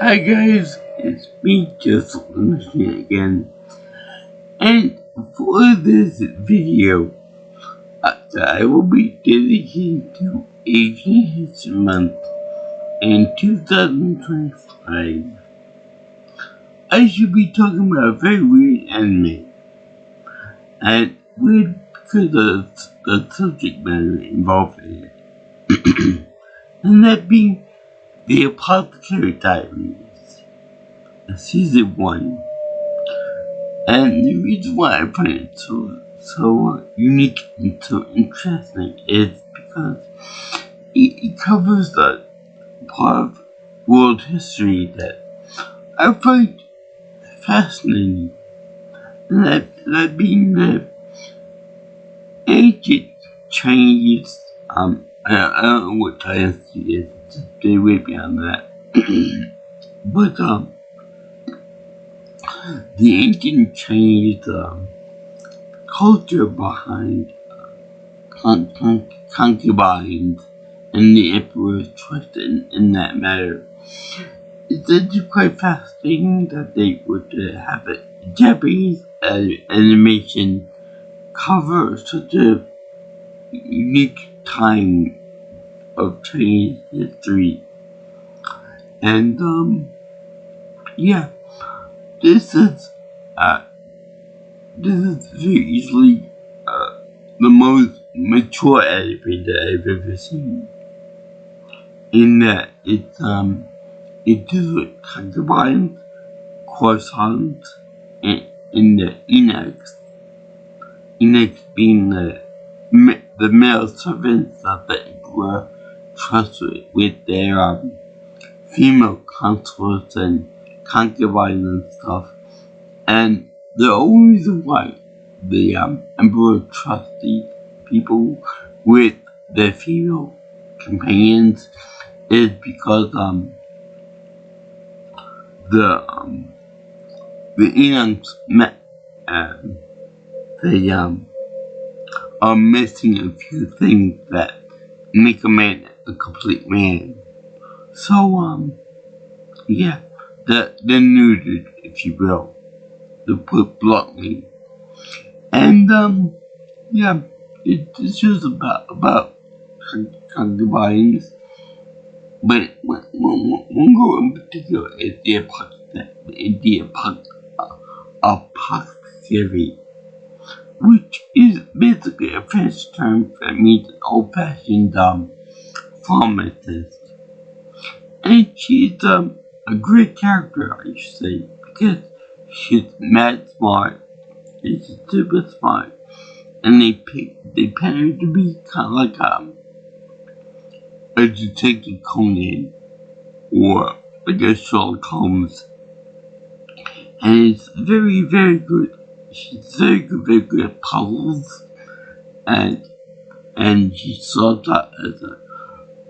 Hi guys, it's me, just listening again. And for this video, I will be dedicating to Asian History Month in 2025. I should be talking about a very weird anime. And weird because of the subject matter involved in it. And that being the Apothecary Diaries, Season 1. And the reason why I find it so unique and so interesting is because it covers the part of world history that I find fascinating. And that being the ancient Chinese, I don't know what dynasty it is, just stay way beyond that. But the ancient Chinese culture behind concubines and the emperor's trust in that matter. It's quite fascinating that they would have a Japanese animation cover such a unique time of Chinese history. And yeah, this is very easily the most mature anime that I've ever seen. In that it deals with concubines, croissants, and in the eunuchs. Eunuchs being the male servants that the emperor trusted with their female consorts and concubines and stuff. And the only reason why the emperor trusts these people with their female companions is because the eunuchs they are missing a few things that make a man a complete man. So yeah, they're neutered, if you will, to put bluntly. And yeah, it's just about concubines. But one girl in particular is the apothecary, which is basically a French term that means an old-fashioned pharmacist. And she's a great character, I should say, because she's mad smart, and she's super smart, and they pay her to be kind of like a Detective Conan, or I guess Sherlock Holmes. And it's very, very good. She's very good at puzzles, and she starts out as a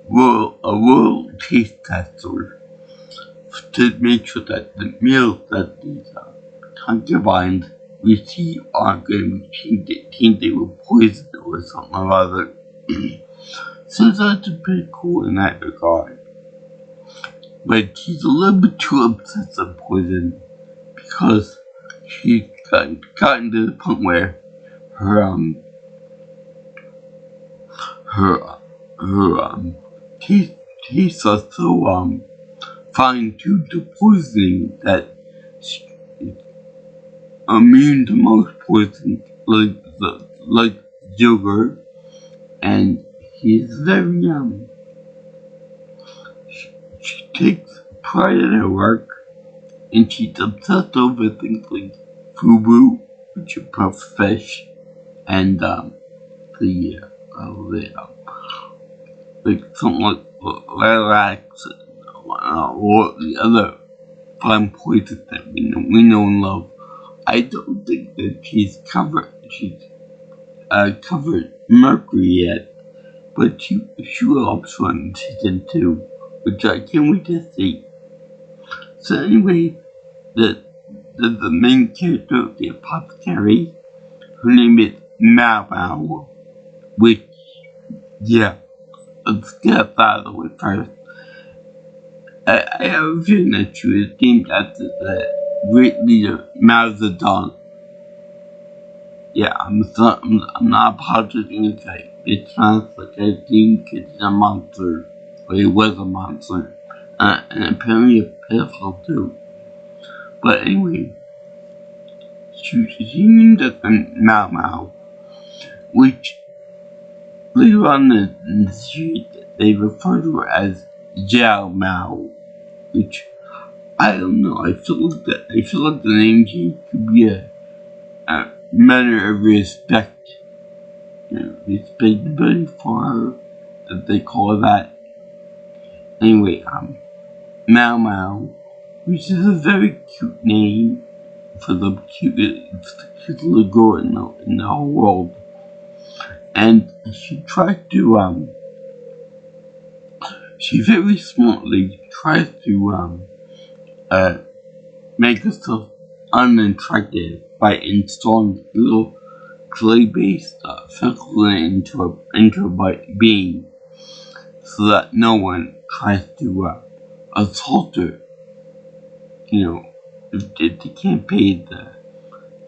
royal taste tester to make sure that the meals that these concubines receive aren't going to be tainted with poison or something or other. So that's pretty cool in that regard. But she's a little bit too obsessed with poison because she's gotten to the point where her tastes are so fine-tuned to poisoning that she's immune to most poison, like yogurt, and she's very she takes pride in her work, and she's obsessed over things like fubu, which is puffed fish, and like something like lilacs, or the other fine poisons that we know and love. I don't think that she's covered mercury yet, but she will also in season 2, which I can't wait to see. So anyway, the main character of the apothecary, her name is Mao, which, yeah, let's get that out of the way first. I have a feeling that she was named after the great leader Mao Zedong. Yeah, I'm not apologizing if it sounds like I think it's a monster, or it was a monster, and apparently a pedophile too. But anyway, she named us Mao Mao, which later on in the street they refer to her as Jiao Mao, which I don't know. I feel like the name could be a matter of respect, respectability for her that they call her that. Anyway, Mao Mao, which is a very cute name for the cutest little girl in the whole world. And she very smartly tries to make herself unattractive by installing little clay-based freckles into her being, so that no one tries to assault her. If they can't pay the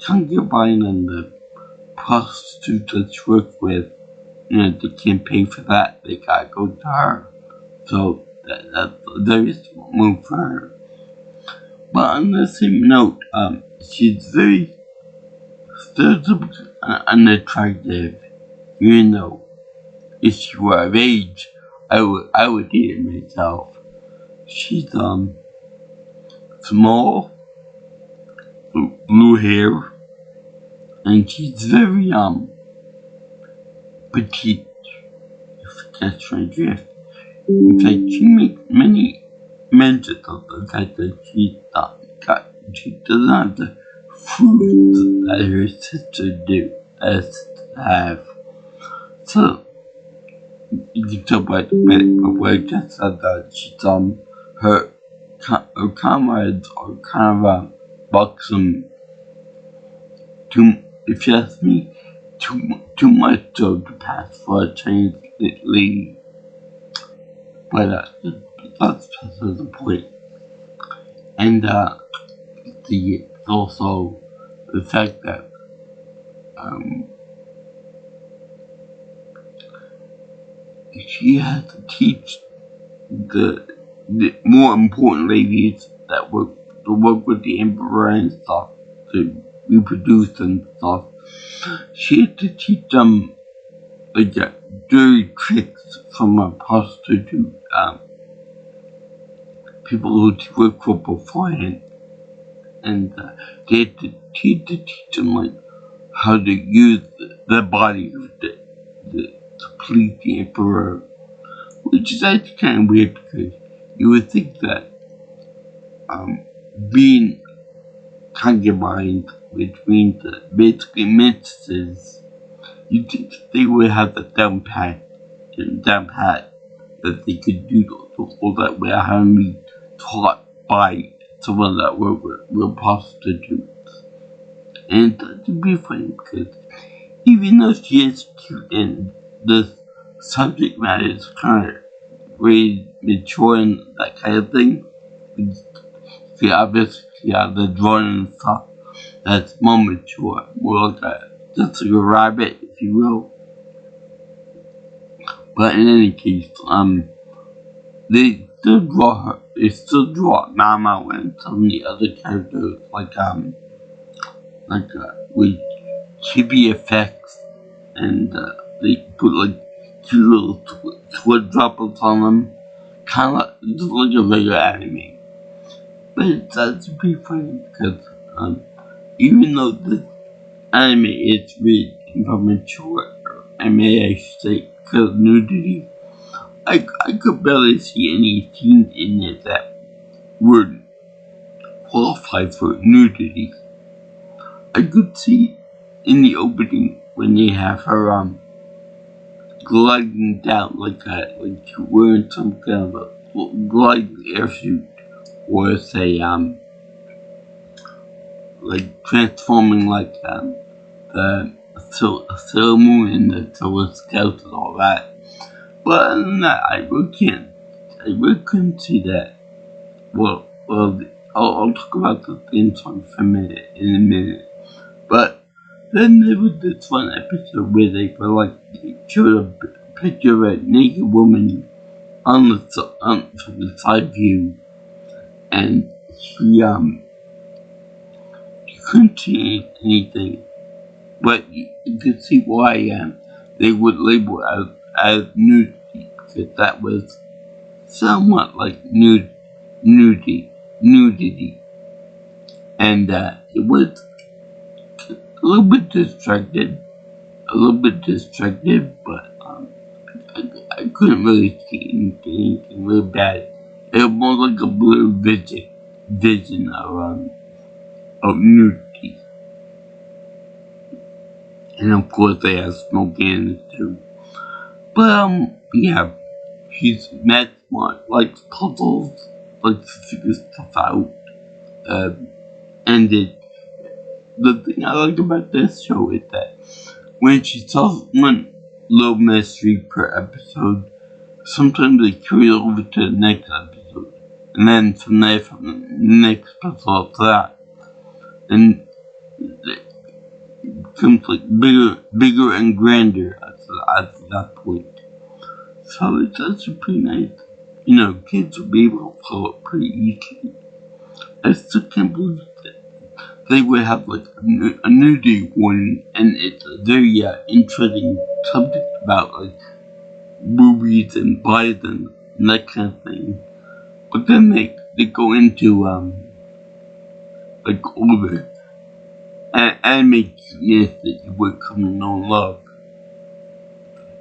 concubine and the prostitute that she works with, they can't pay for that. They gotta go to her. So that's a very smart move for her. But on the same note, she's very stereotypically unattractive. Even though if she were of age, I would date her myself. She's small, blue hair, and she's very petite. If that's my drift. In fact, she makes many mentions of the fact that she doesn't have the fruit that her sisters have. So you can tell by the way I just said that she's her comrades are kind of buxom. If you ask me, too much so to pass for a Chinese lady. But that's beside the point. And also the fact that she has to teach the more important ladies that work with the emperor and stuff to reproduce and stuff. She had to teach them like dirty tricks from a prostitute, people who work for beforehand, and they had to teach them like how to use the body to please the emperor, which is actually kind of weird because you would think that being concubines, which means basically mistresses, you'd think they would have the down pat that they could do all that without having to be taught by someone that were prostitutes. And to be funny because even though she is cute and the subject matter is kind of very mature and that kind of thing, she obviously has the drawing and stuff that's more mature, more like just like a rabbit, if you will. But in any case, they still draw Mama and some of the other characters with chibi effects, and they put like cute little sweat droplets on them, kind of just like a regular anime. But that's pretty funny because even though the anime is really mature, I should say, because of nudity, I could barely see any scenes in it that would qualify for nudity. I could see in the opening when they have her gliding down like wearing some kind of a gliding airsuit, or say like transforming like the Sailor Moon and the Silver Scout and all that. But other than that, I really couldn't see that. well, I'll talk about the theme song for in a minute. But then there was this one episode where they were like showed a picture of a naked woman on from the side view, and she couldn't see anything, but you could see why they would label it as nudity, because that was somewhat like nudity, and it was a little bit distracted, but I couldn't really see anything really bad. It was more like a blue vision of nudity, and of course they have smoking in it too. But yeah, she's mad smart, likes puzzles, likes to figure stuff out, and the thing I like about this show is that when she solves one little mystery per episode, sometimes they carry it over to the next episode, and then from the next episode after that, and it becomes like bigger and grander at that point. So it's actually pretty nice. Kids will be able to follow it pretty easily. I still can't believe that they would have like a nudity warning, and it's a very interesting subject about like movies and bodies and that kind of thing. But then they go into like all the anime cuteness that you would come to know and love,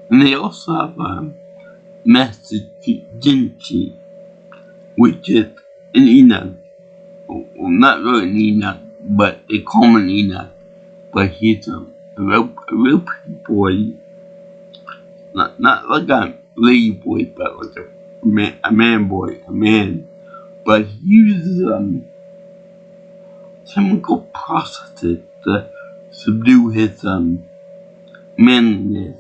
and they also have Master Jinchi, which is an Enoch. Well, not really an Enoch, but they call him an Enoch. But he's a real pretty boy. Not like a lady boy, but like a man boy, a man. But he uses chemical processes to subdue his manliness.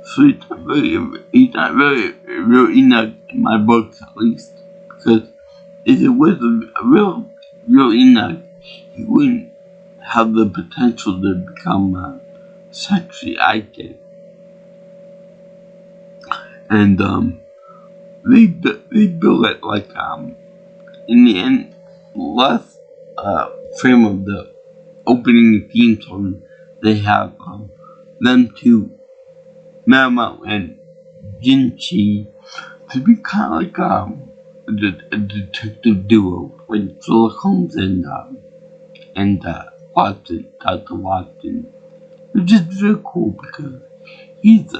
So he's not really real Enoch in my books, at least, because if it was a real Enoch, he wouldn't have the potential to become sexually active. And they build it like in the end, last frame of the opening theme song, they have them two, Mamo and Jinchi, to be kind of like a detective duo, like Sherlock Holmes and Watson, Dr. Watson, which is very cool because he's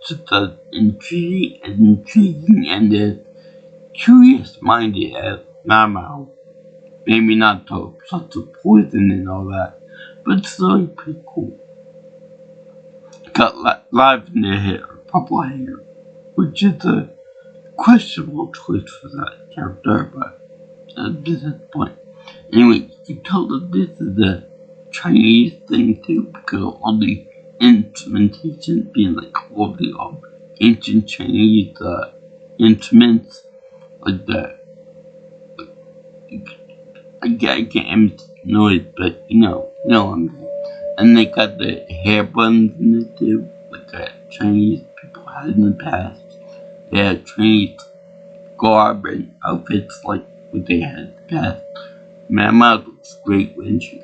just as intriguing and as curious-minded as Mamo. Maybe not to such a poison and all that, but it's really pretty cool. Got live in their hair, purple hair, which is a questionable choice for that character, but this is the point. Anyway, you can tell that this is a Chinese thing too, because of all the instrumentation being like all the ancient Chinese instruments, like that. I can't imitate noise, but you know what I'm saying. And they got the hair buns in it too, like Chinese people had in the past. They had Chinese garb and outfits like what they had in the past. Mama looks great when she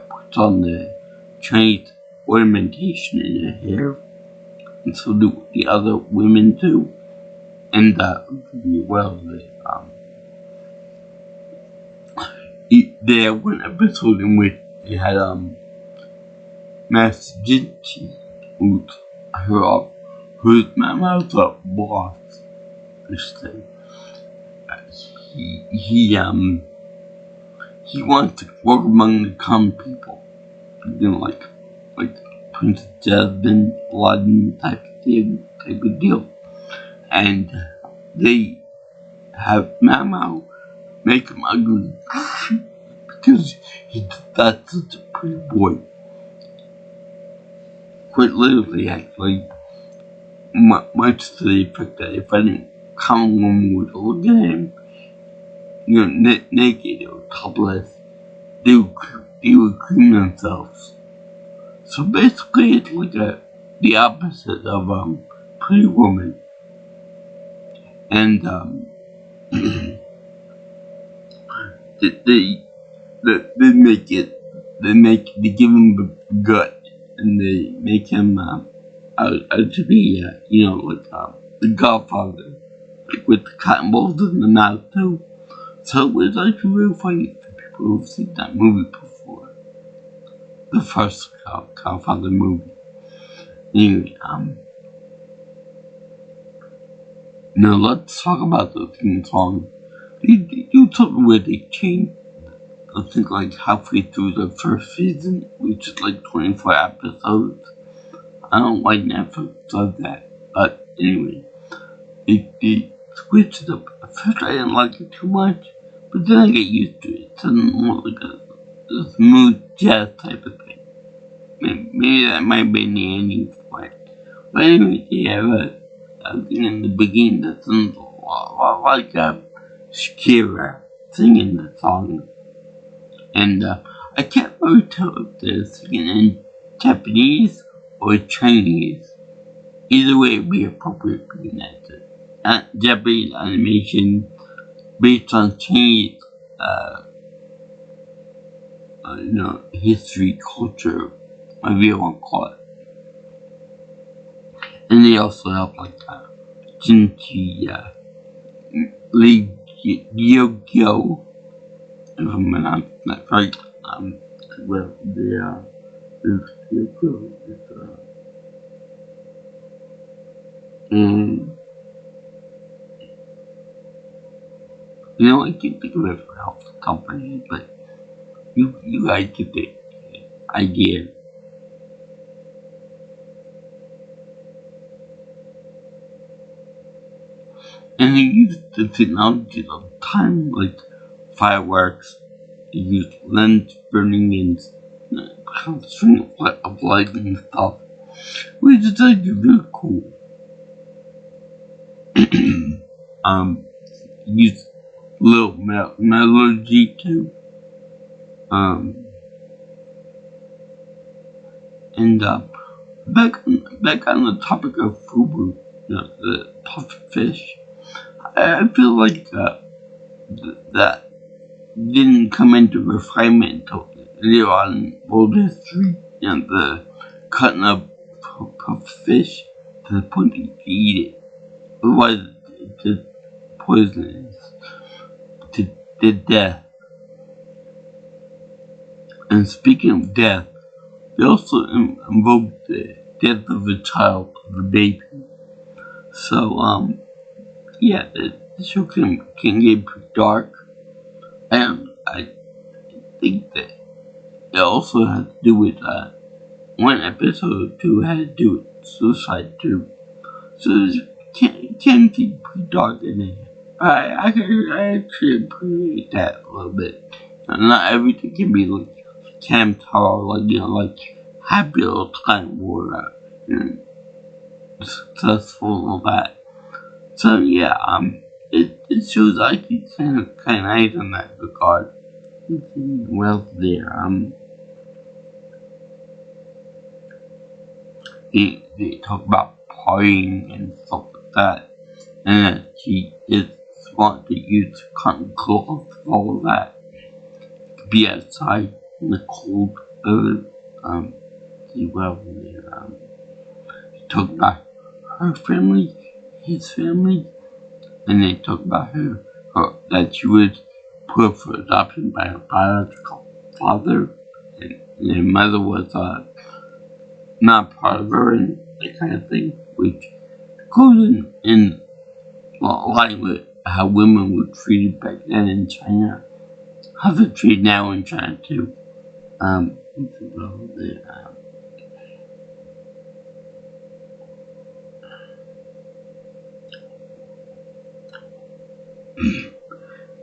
puts on the Chinese ornamentation in her hair, and so do the other women too. And there was one episode in which they had Master Jinchi, who's Mama's boss, this thing. He wants to work among the common people, like Princess Jasmine, Aladdin type of deal, and they have Mamo make him ugly because that's such a pretty boy. Quite literally, actually, much to the effect that if any common woman would look at him, naked or topless. They would cream themselves. So basically, it's like the opposite of Pretty Woman, and they they give him a gut, and they make him out to be the Godfather, like with the cotton balls in the mouth too. So it was actually real funny for people who've seen that movie before, the first Godfather movie. Anyway, now let's talk about the theme song. You told me where they changed, I think like halfway through the first season, which is like 24 episodes. I don't like Netflix does that, but anyway, they switched it up. At first I didn't like it too much, but then I get used to it. It sounded more like a smooth jazz type of thing. Maybe that might be in the ending part. But anyway, they have a thing in the beginning that sounds a lot like Shakira singing the song. And I can't really tell if they're singing in Japanese or Chinese. Either way, it would be appropriate being that Japanese animation based on Chinese, history, culture, whatever you want to call it. And they also have like Jinchi, Lee Gyokyo, if I'm pronouncing that right. Well, Gyokyo is I can't think of it for health company, but you guys get the idea. And they use the technology of time, like fireworks. They use lens burning and kind of string of light and stuff, which is actually really cool. Use little melody too. And back on the topic of fubu, the puffed fish. I feel like that didn't come into refinement until later on in world history. The cutting up puffed fish to the point that you can eat it. Otherwise, it's just poisonous to death. And speaking of death, they also invoke the death of a child, of a baby. So, yeah, the show can get pretty dark. And I think that it also has to do with, one episode or two had to do with suicide too. So it can get pretty dark in there. I actually appreciate that a little bit. Not everything can be like Camp Tower, like happy little time or successful and all that. So yeah, it shows actually kind of nice in that regard. Well, there, they talk about partying and stuff like that, and that she is smart to use cotton cloth and all of that to be outside in the cold weather. They talk about her family, his family, and they talk about her that she was put up for adoption by her biological father, and their mother was not part of her and that kind of thing, which goes in line with how women were treated back then in China, how they're treated now in China too.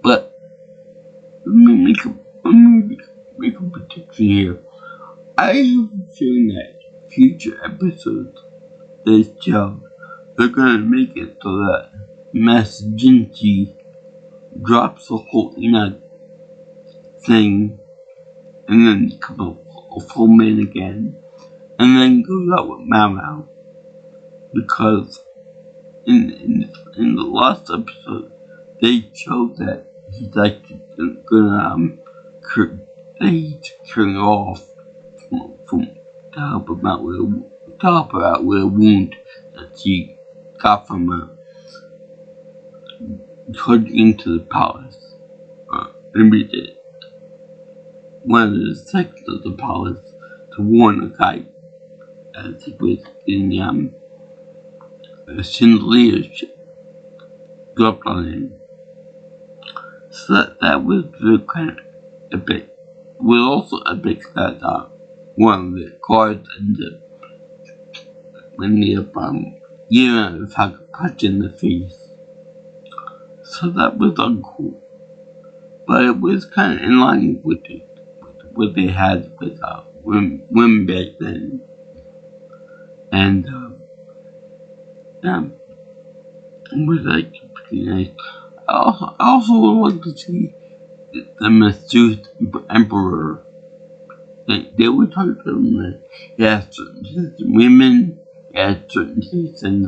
But let me make a prediction here. I have a feeling that future episodes of this show, they're gonna make it so that Master Jinchi drops the whole thing, and then becomes a full man again, and then goes out with Mau because in the last episode they showed that he's actually gonna he's curing off from to help him out with a wound that he got from charging into the palace. And one of the sections of the palace to warn a guy as he was in chandelier dropped on him. So that was the kind of epic. It was also epic that one of the guards ended up when they giving him a punch in the face. So that was uncool. But it was kind of in line with what they had with women back then. And it was like pretty nice. I also would like to see the mysterious emperor. They were talking to him that he had certain tastes in women, he had certain tastes in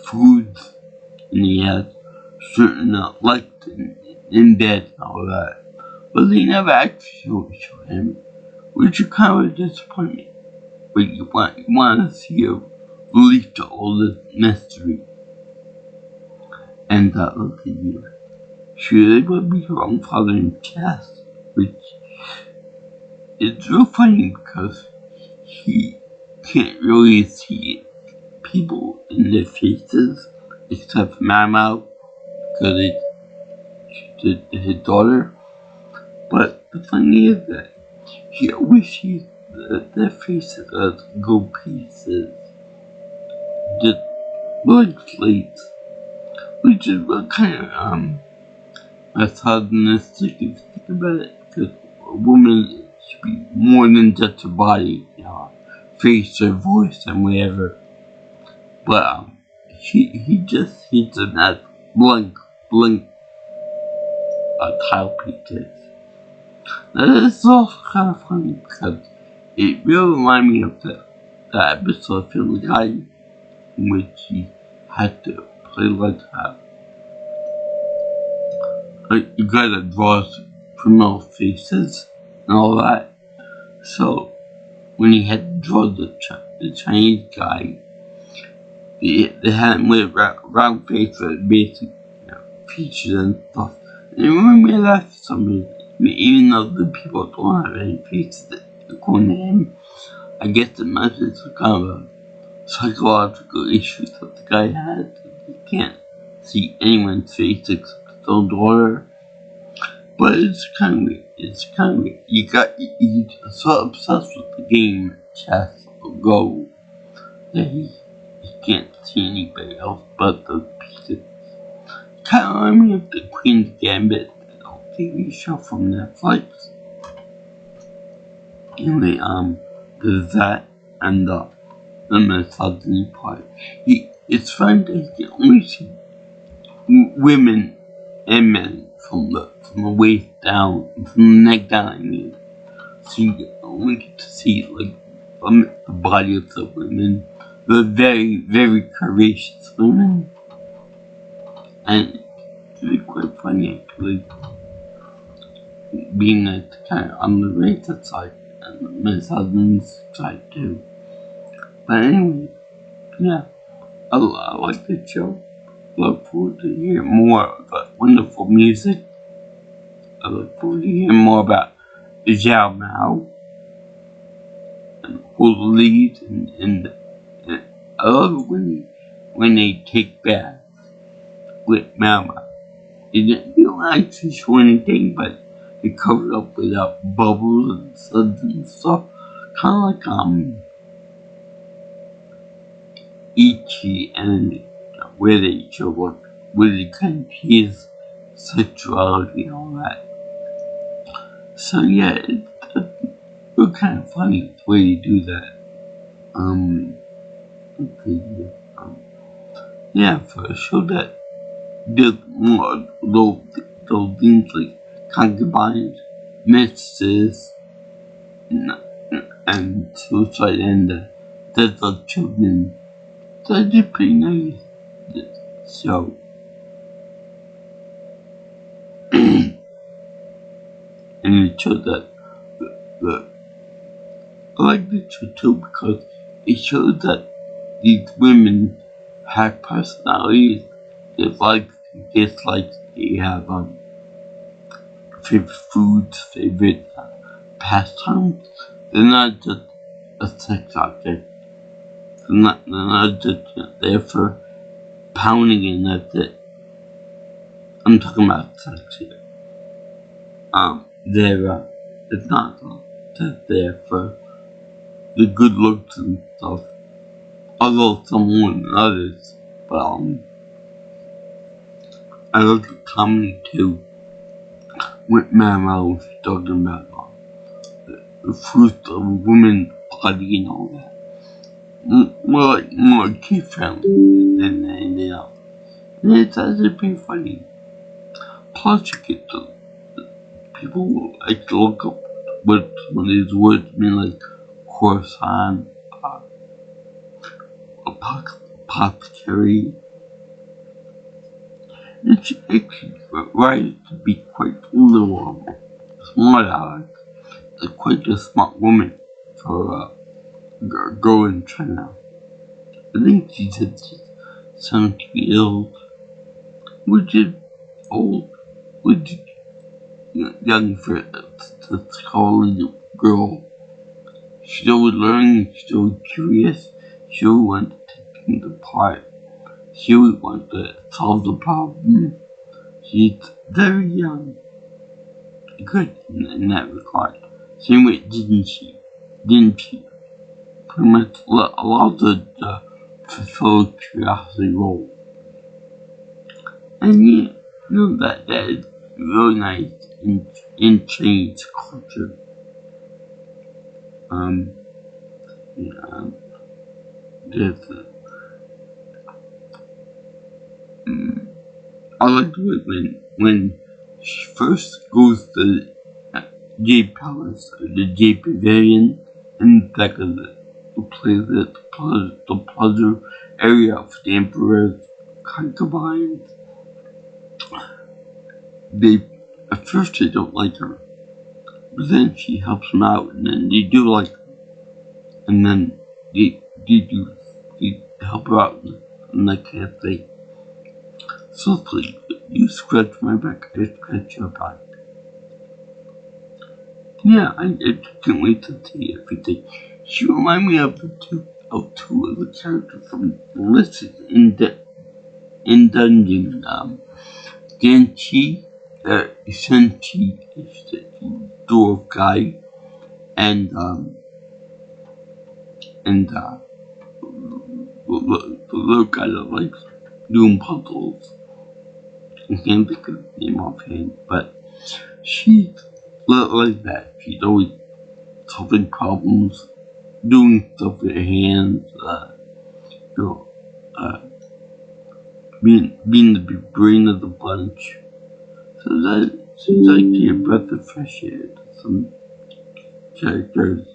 foods, and he had certain likes in bed and all that. But they never actually show him, which is kind of a disappointment. But you want to see a relief to all this mystery. And look at you. She would be her own father in chess, which is real funny because he can't really see people in their faces except for Mama because it's his daughter. But the thing is that he always sees their faces as gold pieces, just blood slates, which is what kind of misogynistic if you think about it, because a woman should be more than just her body, face, her voice, and whatever. But he just sees them as blank tile pieces. Now, this is also kind of funny because it really reminded me of that episode of Family Guy in which he had to play like a guy that draws criminal faces and all that. So when he had to draw the Chinese guy, they had him with a round face with basic features and stuff. And it reminded me of that for some reason. Even though the people don't have any faces according to him, I guess it must be some kind of a psychological issues that the guy had. He can't see anyone's face except his own daughter. But it's kind of weird. He's so obsessed with the game chess or Go that he can't see anybody else but those pieces. Kind of reminds me of the Queen's Gambit TV show from Netflix. Anyway, there's that and the misogyny part. It's fun that you can only see women and men from the waist down, from the neck down, I mean. So you only get to see like the body of the women, the very, very courageous women. And it's really quite funny actually, being kind of on the racist side and the misogynist side too. But anyway, yeah, I like the show. Look forward to hearing more of the wonderful music. I look forward to hearing more about Zhao Mao and who'll lead and I love it when they take baths with Mama. They don't actually show anything, but they cover it up without bubbles and suds and stuff. Kinda like Ichi and where they show up, where they kind of tease sexuality and all that. So yeah, it's kind of funny the way you do that. Yeah, for a show that did more those things like concubines, mistresses, and suicide and death of children. So I did pretty nice. So, and it showed that, I like this show too because it shows that these women have personalities, they like, dislikes, they have favorite foods, favorite pastimes. They're not just a sex object. They're not just there for pounding and that's it. I'm talking about sex here. It's not just there for the good looks and stuff. Although some more than others. But I like the comedy too. With Manuel was talking about the fruit of a woman's body and all that. More kid friendly than anything else. And it's actually pretty funny. Plus you get to, people will like to look up what some of these words mean, like croissant, apothecary. It's actually right to be quite little smart aleck. Quite a smart woman for a girl in China. I think she said she's 17 years old, which is old, which is young for a college girl. She's always learning, she's always curious, she always wants to take things apart, she always wants to solve the problem. She's very young, good in that regard. Same way, didn't she? Pretty much allowed her to fulfill curiosity role. And yeah, that is really nice in Chinese culture. There's I like when she first goes to the Jade Palace, the Jade Pavilion, in back of the place, the pleasure area of the Emperor's concubines. At first they don't like her, but then she helps them out, and then they do like her, and then they help her out, and that kind of thing. So please, you scratch my back, I scratch your back. Yeah, I can't wait to see everything. She reminds me of two of the characters from listed in Dungeon. Genchi, Senchi is the dwarf guy, and the little guy that likes doing puzzles. I can't think of the name offhand, but she's like that. She's always solving problems, doing stuff with her hands, being the big brain of the bunch. So that she's actually a breath of fresh air to some characters.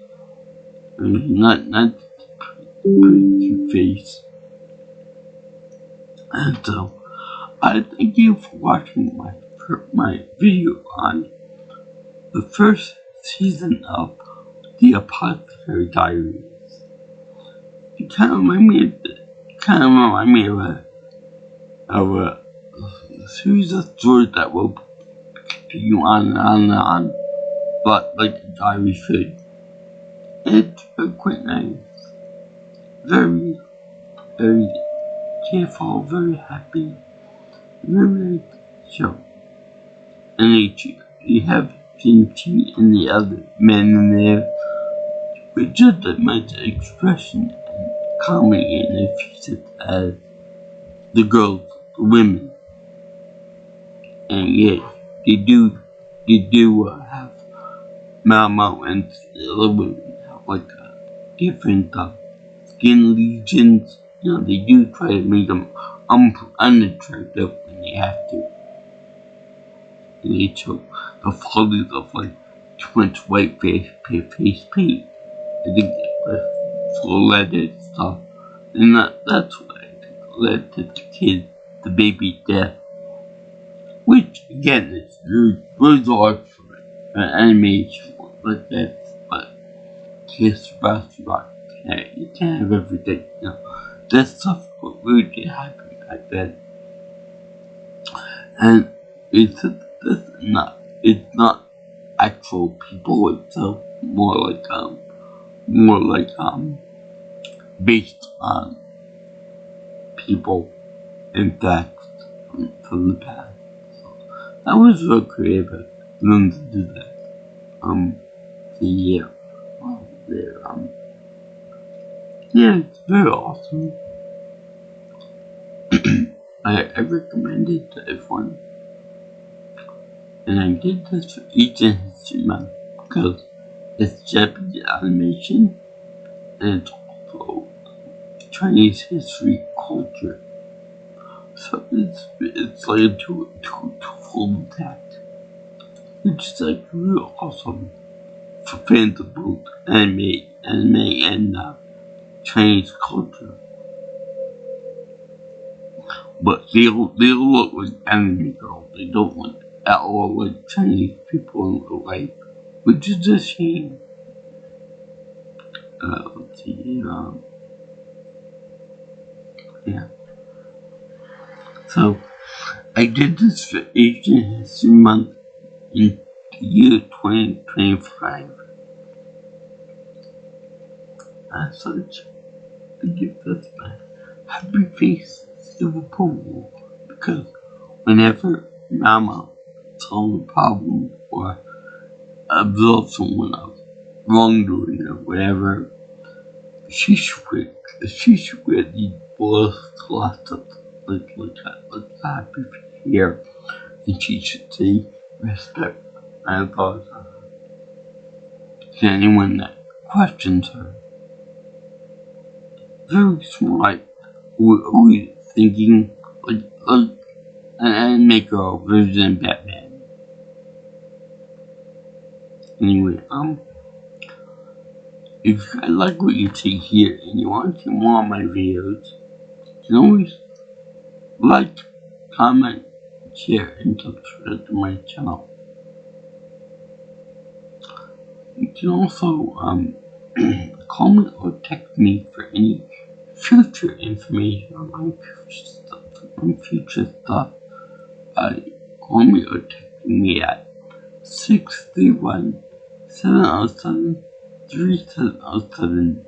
I mean, not pretty cute face. And so, I thank you for watching my video on the first season of the Apothecary Diaries. It kind of remind me of a series of stories that will continue on and on and on, but like the diary should. It's quite nice. Very, very cheerful, very happy, very show. And you have Jinchi and the other men in there with just as much expression and comedy and efficiency as the girls, the women. And yet, they do have Mao and the other women have like different skin lesions. They do try to make them unattractive when they have to. And they took the photos of like too much white face paint. I think it was flooded stuff. And that's what I think led to the baby death. Which, again, is really hard for an animation like that. But Kiss Restaurant, you can't have everything, you know. That stuff really did happen back then. And it's not actual people itself, more like based on people in fact from the past. So that was real creative of them to do that. Yeah, it's very awesome. I recommend it to everyone. And I did this for Asian History Month because it's Japanese animation and it's also Chinese history culture. So it's like a two-fold attack, which is like really awesome for fans of both anime and Chinese culture. But they look like anime girls. They don't look at all like Chinese people in real life, which is a shame. Let's see, yeah. So, I did this for Asian History Month in the year 2025. As such, I give this my happy face of approval because whenever Mama solves a problem or absolves someone of wrongdoing or whatever, she should wear these blood glasses like happy here, and she should say respect and apologize to anyone that questions her. Very smart, always thinking like and make her a version of Batman. Anyway, if you guys like what you see here and you want to see more of my videos, you can always like, comment, share, and subscribe to my channel. You can also call me or text me for any future information on my future stuff. Call me or text me at 631-707-3707.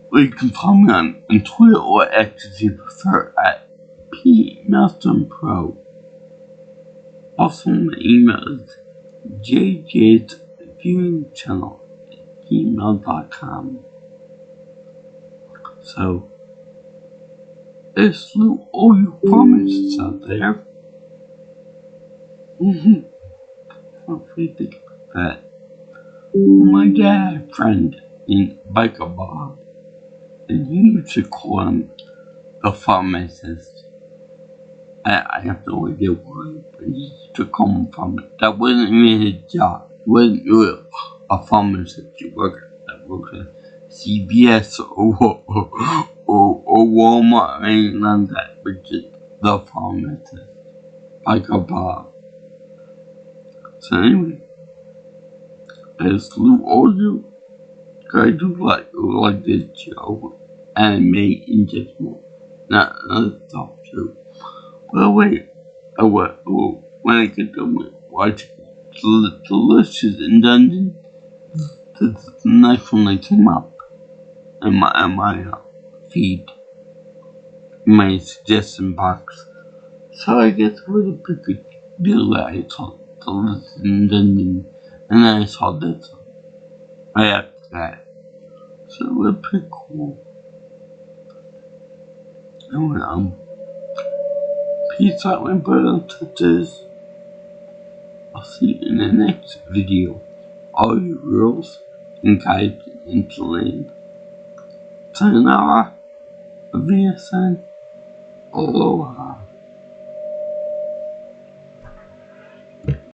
Or you can follow me on Twitter or X if you prefer at PMailstonPro. Also, my email is jjsviewingchannel@gmail.com. So, salute all you pharmacists out there. Feel free to think about that. My dad had a friend named Biker Bob, and he used to call him the pharmacist. I have no idea why, but he used to call him pharmacist. That wasn't even his job. He wasn't really a pharmacist. He worked at CVS or Walmart or anything like that, but just the pharmacist. Biker Bob. So anyway, I salute all you guys who like this show, anime in just more, not other stuff too. Well, wait, when I get done with watching Delicious in Dungeon, that's the next one that came up in my feed, in my suggestion box. So I guess it was a pretty good deal that I saw Delicious in Dungeon, and then I saw this one right after that. So it was pretty cool. And peace out, my brothers and sisters. I'll see you in the next video. All you girls and guys into land. Sayonara, Avia-san. Aloha.